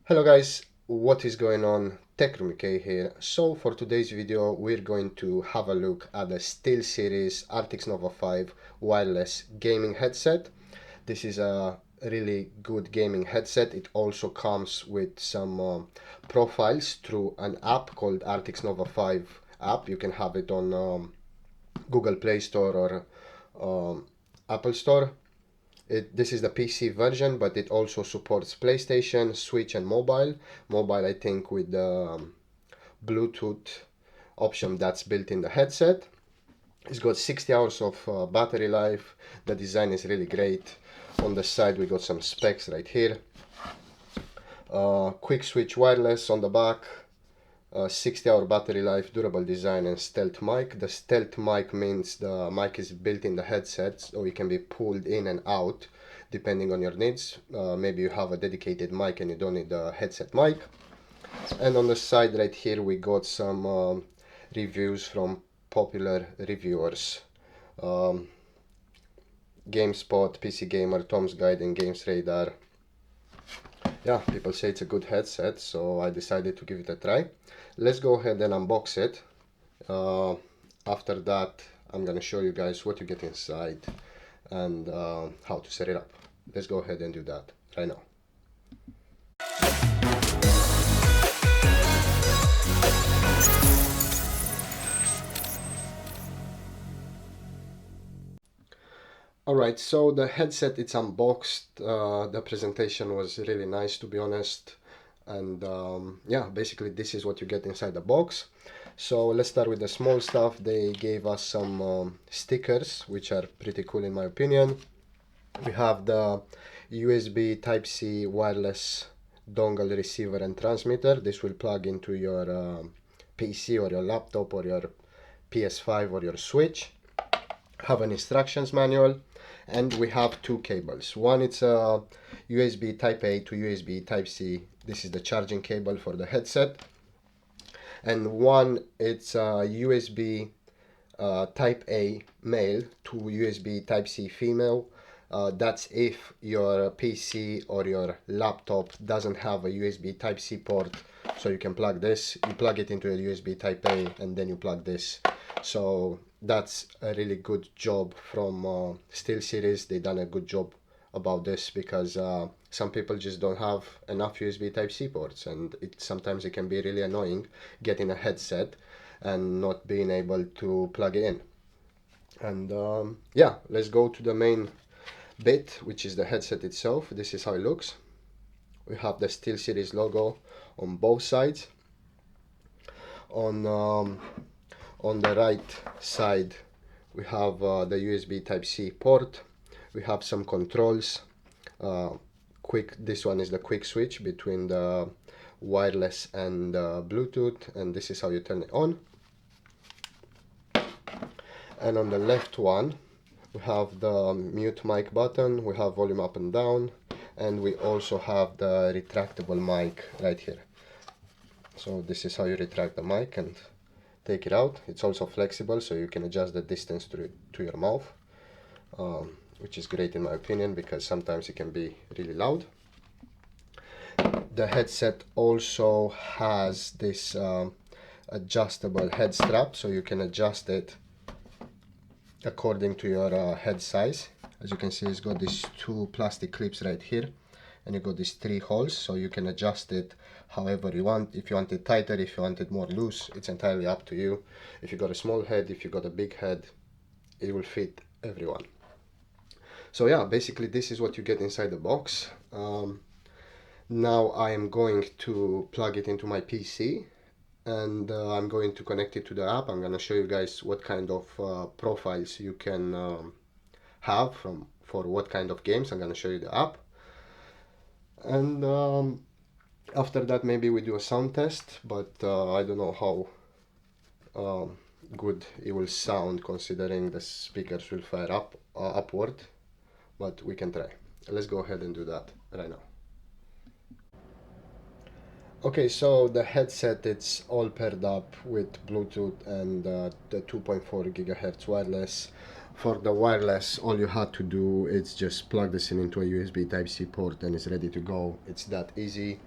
Hello guys, what is going on? Techroomuk here. So for today's video we're going to have a look at the SteelSeries RTX Nova 5 wireless gaming headset. This is a really good gaming headset. It also comes with some profiles through an app called RTX Nova 5 app. You can have it on Google Play Store or Apple Store. This is the PC version, but it also supports PlayStation, Switch, and mobile. Mobile, I think, with the Bluetooth option that's built in the headset. It's got 60 hours of battery life. The design is really great. On the side, we got some specs right here. Quick switch wireless on the back. 60-hour battery life, durable design, and stealth mic. The stealth mic means the mic is built in the headset, so it can be pulled in and out depending on your needs. Maybe you have a dedicated mic and you don't need the headset mic. And on the side right here we got some reviews from popular reviewers. GameSpot, PC Gamer, Tom's Guide, and Games Radar. Yeah, people say it's a good headset, so I decided to give it a try. Let's go ahead and unbox it. After that, I'm gonna show you guys what you get inside and how to set it up. Let's go ahead and do that right now. Alright, so the headset, it's unboxed. The presentation was really nice, to be honest. And yeah, basically this is what you get inside the box. So let's start with the small stuff. They gave us some stickers, which are pretty cool in my opinion. We have the USB Type-C wireless dongle receiver and transmitter. This will plug into your PC or your laptop or your PS5 or your Switch. Have an instructions manual, and we have two cables. One, it's a USB Type A to USB Type C. This is the charging cable for the headset. And one, it's a USB Type A male to USB Type C female. That's if your PC or your laptop doesn't have a USB Type C port, so you can plug this. You plug it into a USB Type A and then you plug this. So that's a really good job from SteelSeries. They done a good job about this because some people just don't have enough USB Type-C ports, and sometimes it can be really annoying getting a headset and not being able to plug it in. And yeah, let's go to the main bit, which is the headset itself. This is how it looks. We have the SteelSeries logo on both sides. On the right side we have the USB Type-C port. We have some controls. This one is the quick switch between the wireless and Bluetooth, and this is how you turn it on. And on the left one we have the mute mic button, we have volume up and down, and we also have the retractable mic right here. So this is how you retract the mic and take it out. It's also flexible, so you can adjust the distance to your mouth, which is great in my opinion because sometimes it can be really loud. The headset also has this adjustable head strap, so you can adjust it according to your head size. As you can see, it's got these two plastic clips right here, and you got these three holes, so you can adjust it however you want. If you want it tighter, if you want it more loose, it's entirely up to you. If you got a small head, if you got a big head, it will fit everyone. So yeah, basically this is what you get inside the box. Now I am going to plug it into my PC, and I'm going to connect it to the app. I'm going to show you guys what kind of profiles you can have for what kind of games. I'm going to show you the app. And after that maybe we do a sound test, but I don't know how good it will sound considering the speakers will fire up upward, but we can try. Let's go ahead and do that right now. Okay, so the headset, it's all paired up with Bluetooth and the 2.4 gigahertz wireless. For the wireless, all you had to do is just plug this in into a USB Type-C port and it's ready to go. It's that easy.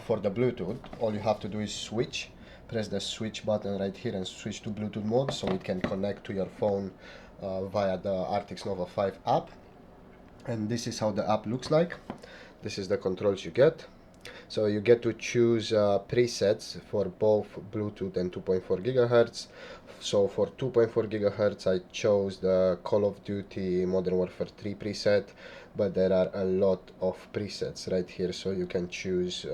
For the Bluetooth, all you have to do is switch. Press the switch button right here and switch to Bluetooth mode so it can connect to your phone via the Arctis Nova 5 app. And this is how the app looks like. This is the controls you get. So you get to choose presets for both Bluetooth and 2.4 gigahertz. So for 2.4 gigahertz I chose the Call of Duty Modern Warfare 3 preset, but there are a lot of presets right here, so you can choose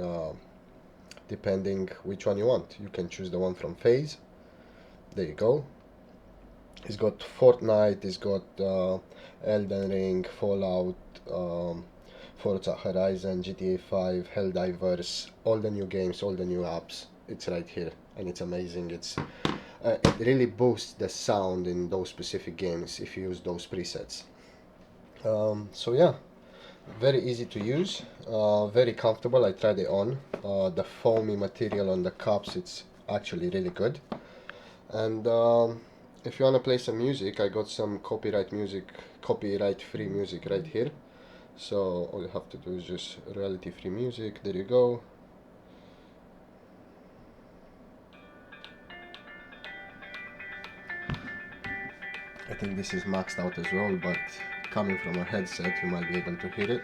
depending which one you want. You can choose the one from Phase. There you go. It's got Fortnite, it's got Elden Ring, Fallout, Forza Horizon, GTA 5, Helldivers, all the new games, all the new apps. It's right here, and it's amazing. It really boosts the sound in those specific games if you use those presets. So yeah, very easy to use, very comfortable. I tried it on. The foamy material on the cups, it's actually really good. And if you want to play some music, I got some copyright free music right here. So all you have to do is just royalty free music. There you go. I think this is maxed out as well, but coming from a headset you might be able to hear it.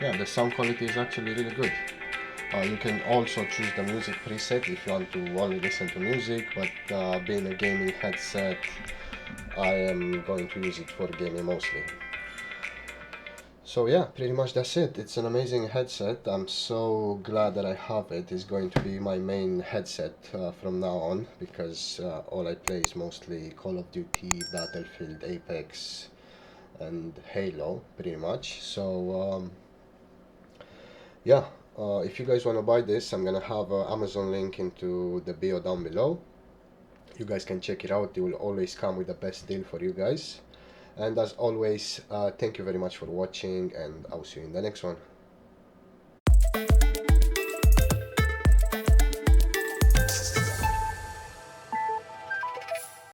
Yeah, the sound quality is actually really good. You can also choose the music preset if you want to only listen to music, but being a gaming headset, I am going to use it for gaming mostly. So yeah, pretty much that's it. It's an amazing headset. I'm so glad that I have it. It's going to be my main headset from now on, because all I play is mostly Call of Duty, Battlefield, Apex, and Halo, pretty much. So yeah, if you guys want to buy this, I'm gonna have an Amazon link into the bio down below. You guys can check it out. It will always come with the best deal for you guys. And as always, thank you very much for watching, and I'll see you in the next one.